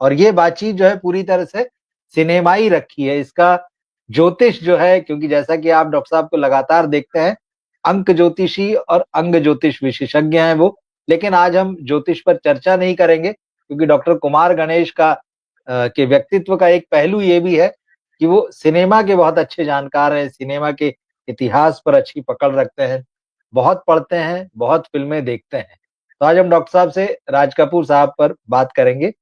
और ये बातचीत जो है पूरी तरह से सिनेमाई रखी है। इसका ज्योतिष जो है, क्योंकि जैसा कि आप डॉक्टर साहब को लगातार देखते हैं, अंक ज्योतिषी और अंग ज्योतिष विशेषज्ञ हैं वो। लेकिन आज हम ज्योतिष पर चर्चा नहीं करेंगे, क्योंकि डॉक्टर कुमार गणेश का के व्यक्तित्व का एक पहलू ये भी है कि वो सिनेमा के बहुत अच्छे जानकार हैं, सिनेमा के इतिहास पर अच्छी पकड़ रखते हैं, बहुत पढ़ते हैं, बहुत फ़िल्में देखते हैं। तो आज हम डॉक्टर साहब से राज कपूर साहब पर बात करेंगे,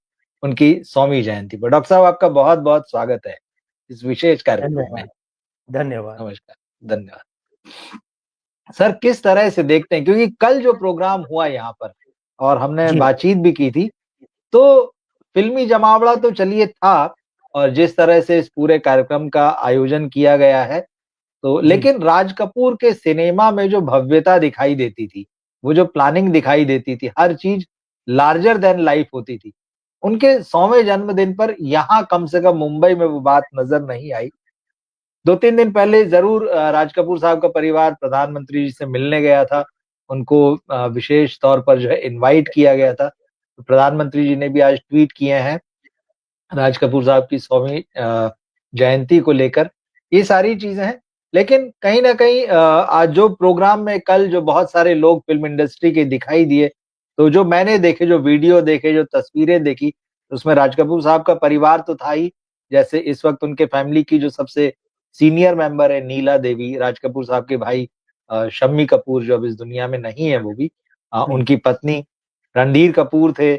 उनकी 100वीं जयंती पर। डॉक्टर साहब, आपका बहुत-बहुत स्वागत है इस विशेष कार्यक्रम में। धन्यवाद। धन्यवाद। नमस्कार, धन्यवाद। सर, किस तरह से देखते हैं, क्योंकि कल जो प्रोग्राम हुआ यहाँ पर और हमने जी। बातचीत भी की थी, तो फ़िल्मी जमावड़ा तो चलिए था, और जिस तरह से इस पूरे कार्यक्रम का आयोजन किया गया है, तो जी। लेकिन राज कपूर के सिनेमा में जो भव्यता दिखाई देती थी, वो जो प्लानिंग दिखाई देती थी, हर चीज़ लार्जर दैन लाइफ होती थी। उनके 100वें जन्मदिन पर यहाँ कम से कम मुंबई में वो बात नज़र नहीं आई। 2-3 दिन पहले ज़रूर राज कपूर साहब का परिवार प्रधानमंत्री जी से मिलने गया था। उनको विशेष तौर पर जो है इनवाइट किया गया था। तो प्रधानमंत्री जी ने भी आज ट्वीट किए हैं राज कपूर साहब की 100वीं जयंती को लेकर। ये सारी चीज़ें हैं। लेकिन कहीं न कहीं आज जो प्रोग्राम में कल जो बहुत सारे लोग फ़िल्म इंडस्ट्री के दिखाई दिए, तो जो मैंने देखे, जो वीडियो देखे, जो तस्वीरें देखी, उसमें राज कपूर साहब का परिवार तो था ही। जैसे इस वक़्त उनके फैमिली की जो सबसे सीनियर मेंबर है नीला देवी, राज कपूर साहब के भाई शम्मी कपूर, जो अब इस दुनिया में नहीं है वो भी। हुँ। उनकी पत्नी, रणधीर कपूर थे,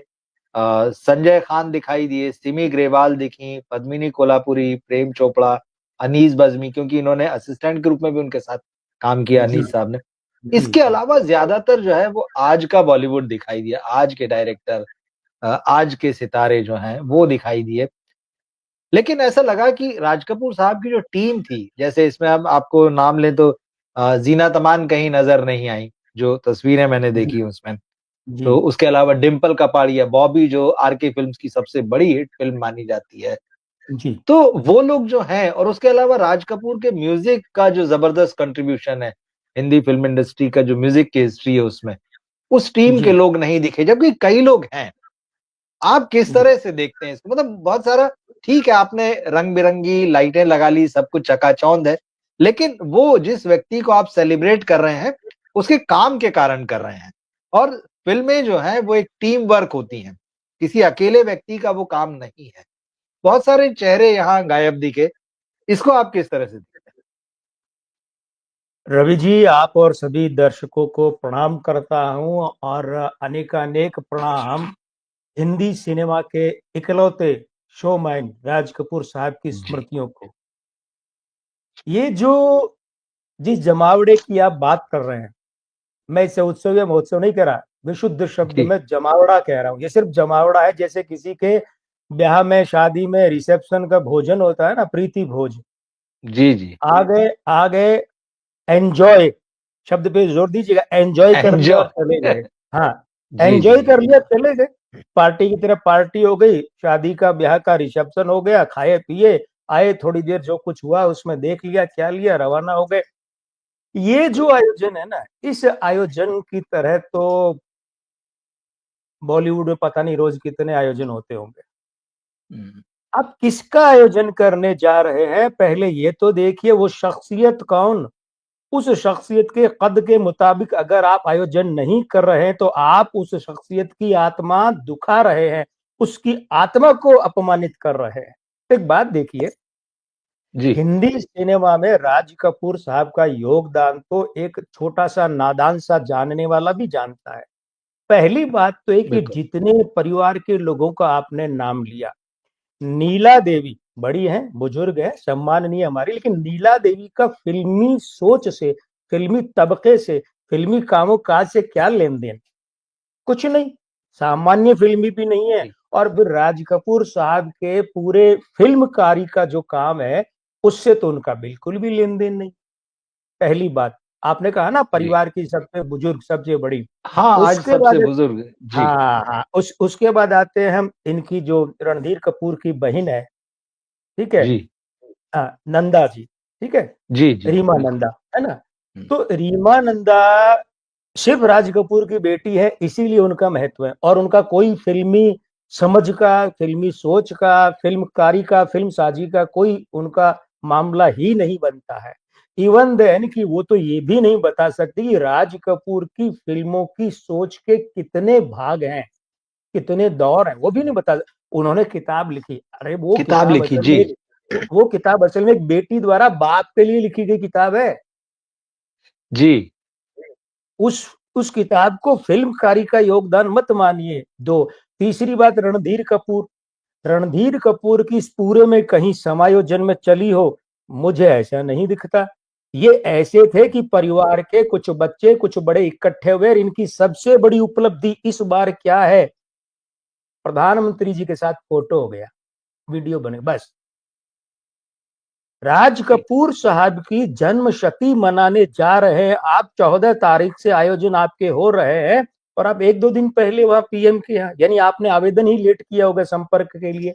संजय खान दिखाई दिए, सिमी ग्रेवाल दिखीं, पद्मिनी कोल्हापुरी, प्रेम चोपड़ा, अनीस बज़्मी, क्योंकि इन्होंने असिस्टेंट के रूप में भी उनके साथ काम किया जी, अनीस साहब ने। जी, इसके जी। अलावा ज़्यादातर जो है वो आज का बॉलीवुड दिखाई दिया, आज के डायरेक्टर, आज के सितारे जो हैं वो दिखाई दिए। लेकिन ऐसा लगा कि राज कपूर साहब की जो टीम थी, जैसे इसमें हम आपको नाम लें तो ज़ीनत अमान कहीं नज़र नहीं आई, जो तस्वीरें मैंने जी, देखी उसमें। जी, तो उसके अलावा डिम्पल कपाड़िया, बॉबी, जो आरके फ़िल्म्स की सबसे बड़ी हिट फ़िल्म मानी जाती है। जी, तो वो लोग जो हैं, और उसके अलावा राज कपूर के म्यूज़िक का जो ज़बरदस्त कंट्रीब्यूशन है, हिंदी फ़िल्म इंडस्ट्री का जो म्यूज़िक की हिस्ट्री है उसमें, उस टीम के जी, लोग नहीं दिखे, जबकि कई लोग हैं। आप किस जी। तरह से देखते हैं इसको? मतलब बहुत सारा, ठीक है, आपने रंग-बिरंगी लाइटें लगा ली, सब कुछ चकाचौंध है, लेकिन वो जिस व्यक्ति को आप सेलिब्रेट कर रहे हैं, उसके काम के कारण कर रहे हैं। और फ़िल्में जो हैं, वो एक टीम वर्क होती हैं, किसी अकेले व्यक्ति का वो काम नहीं है। बहुत सारे चेहरे यहाँ गायब दिखे, इसको आप किस तरह से देखते रवि जी, आप और सभी दर्शकों को प्रणाम करता हूँ और अनेकानेक प्रणाम हिंदी सिनेमा के इकलौते शोमैन राज कपूर साहब की हैं? जी, स्मृतियों को। ये जो जिस जमावड़े की आप बात कर रहे हैं, मैं इसे उत्सव या महोत्सव नहीं कह रहा, विशुद्ध शब्द जी, में जमावड़ा कह रहा हूँ। ये सिर्फ जमावड़ा है, जैसे किसी के ब्याह में, शादी में रिसेप्शन का भोजन होता है ना, प्रीति भोज। जी, जी। आ गए एन्जॉय शब्द पे जोर दीजिएगा, एन्जॉय कर लिया और एन्जॉय। चले गए। हाँ, जी, एन्जॉय जी, कर लिया, चले गए। पार्टी की तरह पार्टी हो गई, शादी का ब्याह का रिसेप्शन हो गया, खाए-पिए, आए, थोड़ी देर जो कुछ हुआ उसमें देख लिया, क्या लिया, रवाना हो गए। ये जो आयोजन है ना, इस आयोजन की तरह तो बॉलीवुड में पता नहीं रोज कितने आयोजन होते होंगे। हुँ, आप किसका आयोजन करने जा रहे हैं, पहले ये तो देखिए वो शख्सियत कौन? उस शख्सियत के कद के मुताबिक अगर आप आयोजन नहीं कर रहे हैं, तो आप उस शख्सियत की आत्मा दुखा रहे हैं, उसकी आत्मा को अपमानित कर रहे हैं। एक बात देखिए, जी, हिंदी सिनेमा में राज कपूर साहब का योगदान तो एक छोटा-सा नादान-सा जानने वाला भी जानता है। पहली बात तो है कि बिल्कुल। जितने परिवार के लोगों का आपने नाम लिया, नीला देवी बड़ी हैं, बुजुर्ग हैं, सम्माननीय हमारी, लेकिन नीला देवी का फ़िल्मी सोच से, फ़िल्मी तबके से, फ़िल्मी कामों-काज से क्या लेन-देन? कुछ नहीं, सामान्य फ़िल्मी भी नहीं है। जी, और फिर राज कपूर साहब के पूरे फ़िल्मकारी का जो काम है, उससे तो उनका बिल्कुल भी लेन-देन नहीं। पहली बात, आपने कहा ना जी। परिवार की सबसे बुजुर्ग, सबसे बड़ी। हाँ, आज उसके सबसे बाद बुजुर्ग। जी, हाँ, हाँ, उसके बाद आते हैं हम इनकी जो रणधीर कपूर की बहन है, ठीक है? जी, नंदा जी, ठीक है? जी, जी, रीमा बिल्कुल। नंदा, है ना? हुँ, तो रीमा नंदा सिर्फ राज कपूर की बेटी है, इसीलिए उनका महत्व है और उनका कोई फ़िल्मी समझ का, फिल्मी सोच का, फिल्मकारी का, फिल्म साजी का कोई उनका मामला ही नहीं बनता है। इवन देन कि वो तो ये भी नहीं बता सकती कि राज कपूर की फिल्मों की सोच के कितने भाग हैं, कितने दौर हैं, वो भी नहीं बता। उन्होंने किताब लिखी, अरे किताब लिखी जी। वो किताब असल में एक बेटी द्वारा बाप के लिए लिखी गई किताब है। जी। उस उस किताब को फिल्मकारी का योगदान मत मानिए। दो, तीसरी बात, रणधीर कपूर की इस पूरे में कहीं समायोजन में चली हो, मुझे ऐसा नहीं दिखता। ये ऐसे थे कि परिवार के कुछ बच्चे कुछ बड़े इकट्ठे हुए। इनकी सबसे बड़ी उपलब्धि इस बार क्या है, प्रधानमंत्री जी के साथ फोटो हो गया, वीडियो बने, बस। राज कपूर साहब की जन्म शती मनाने जा रहे हैं आप, 14 तारीख से आयोजन आपके हो रहे हैं, और आप एक दो दिन पहले वहां पीएम के यहाँ, यानी आपने आवेदन ही लेट किया होगा संपर्क के लिए।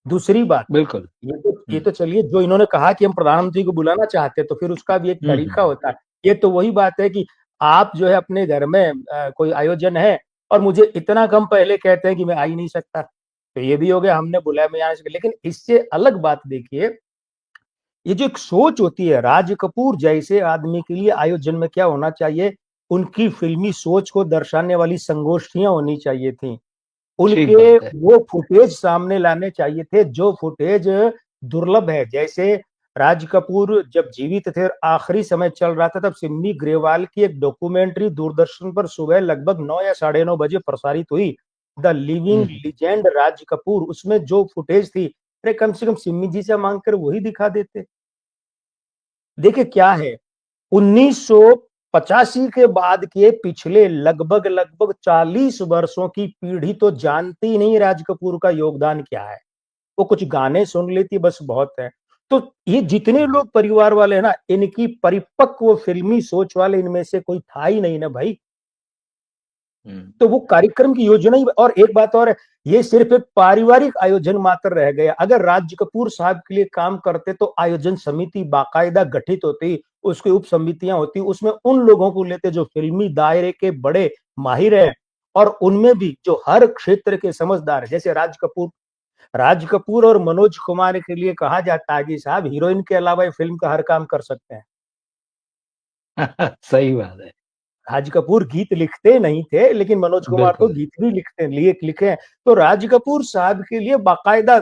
दूसरी बात, बिल्कुल। ये तो चलिए, जो इन्होंने कहा कि हम प्रधानमंत्री को बुलाना चाहते हैं, तो फिर उसका भी एक तरीका होता है। ये तो वही बात है कि आप जो है अपने घर में कोई आयोजन है और मुझे इतना कम पहले कहते हैं कि मैं आ ही नहीं सकता, तो ये भी हो गया, हमने बुलाया मैं आ सकता। लेकिन इससे अलग बात देखिए, ये जो एक सोच होती है, राज कपूर जैसे आदमी के लिए आयोजन में क्या होना चाहिए, उनकी फिल्मी सोच को दर्शाने वाली संगोष्ठियां होनी चाहिए थी। ठीक उनके बात है। वो फुटेज सामने लाने चाहिए थे जो फुटेज दुर्लभ है। जैसे राज कपूर जब जीवित थे और आखिरी समय चल रहा था, तब सिमी ग्रेवाल की एक डॉक्यूमेंट्री दूरदर्शन पर सुबह लगभग 9 या 9:30 बजे प्रसारित हुई, the living legend Raj Kapoor. उसमें जो फुटेज थी, अरे कम से कम सिमी जी से मांगकर वही दिखा देते। देखिए क्या है, 1985 के बाद के पिछले लगभग लगभग 40 वर्षों की पीढ़ी तो जानती नहीं राज कपूर का योगदान क्या है। वो कुछ गाने सुन लेती, बस बहुत है। तो ये जितने लोग परिवार वाले हैं ना, इनकी परिपक्व फिल्मी सोच वाले इनमें से कोई था ही नहीं ना भाई। तो वो कार्यक्रम की योजना ही, और एक बात और है, ये सिर्फ एक पारिवारिक आयोजन मात्र रह गया। अगर राज कपूर साहब के लिए काम करते तो आयोजन समिति बाकायदा गठित होती, उसकी उप समितियां होती, उसमें उन लोगों को लेते जो फिल्मी दायरे के बड़े माहिर हैं, और उनमें भी जो हर क्षेत्र के समझदार है। जैसे राज कपूर और मनोज कुमार के लिए कहा जाता है कि साहब हीरोइन के अलावा ये फिल्म का हर काम कर सकते हैं। सही बात है। राज कपूर गीत लिखते नहीं थे, लेकिन मनोज कुमार तो बिल्कुल। गीत भी लिखे हैं। तो राज कपूर साहब के लिए बाकायदा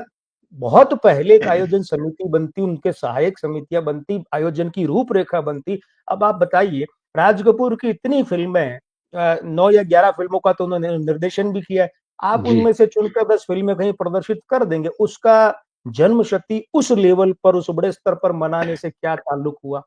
बहुत पहले एक आयोजन समिति बनती, उनके सहायक समितियां बनती, आयोजन की रूपरेखा बनती। अब आप बताइए, राज कपूर की इतनी फिल्में, 9 या 11 फिल्मों का तो उन्होंने निर्देशन भी किया है। आप जी। उनमें से चुनकर 10 फिल्में कहीं प्रदर्शित कर देंगे, उसका जन्म शती उस लेवल पर, उस बड़े स्तर पर मनाने से क्या ताल्लुक हुआ।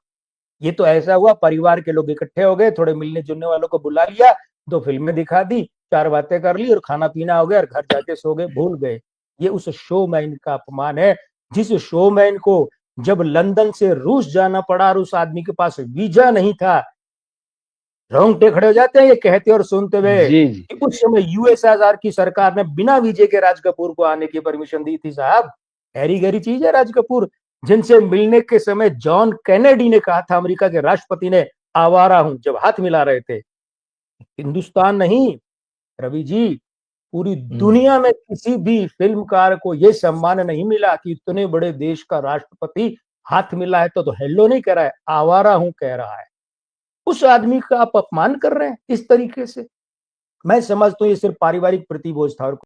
ये तो ऐसा हुआ, परिवार के लोग इकट्ठे हो गए, थोड़े मिलने जुलने वालों को बुला लिया, 2 फिल्में दिखा दी, 4 बातें कर ली और खाना पीना हो गया और घर जाके सो गए, भूल गए। ये उस शोमैन का अपमान है, जिस शोमैन को जब लंदन से रूस जाना पड़ा और उस आदमी के पास वीजा नहीं था, रोंगटे खड़े हो जाते हैं ये कहते और सुनते हुए जी, जी। कि उस समय यूएसएसआर की सरकार ने बिना वीजे के राज कपूर को आने की परमिशन दी थी। साहब हैरी गहरी चीज है राज कपूर, जिनसे मिलने के समय जॉन कैनेडी ने कहा था, अमेरिका के राष्ट्रपति ने, आवारा हूं, जब हाथ मिला रहे थे। हिंदुस्तान नहीं, रवि जी, पूरी दुनिया में किसी भी फिल्मकार को यह सम्मान नहीं मिला कि इतने बड़े देश का राष्ट्रपति हाथ मिला है तो हेलो नहीं कह रहा है, आवारा हूं कह रहा है। उस आदमी का आप अपमान कर रहे हैं इस तरीके से। मैं समझता हूँ ये सिर्फ पारिवारिक प्रतिभोज था और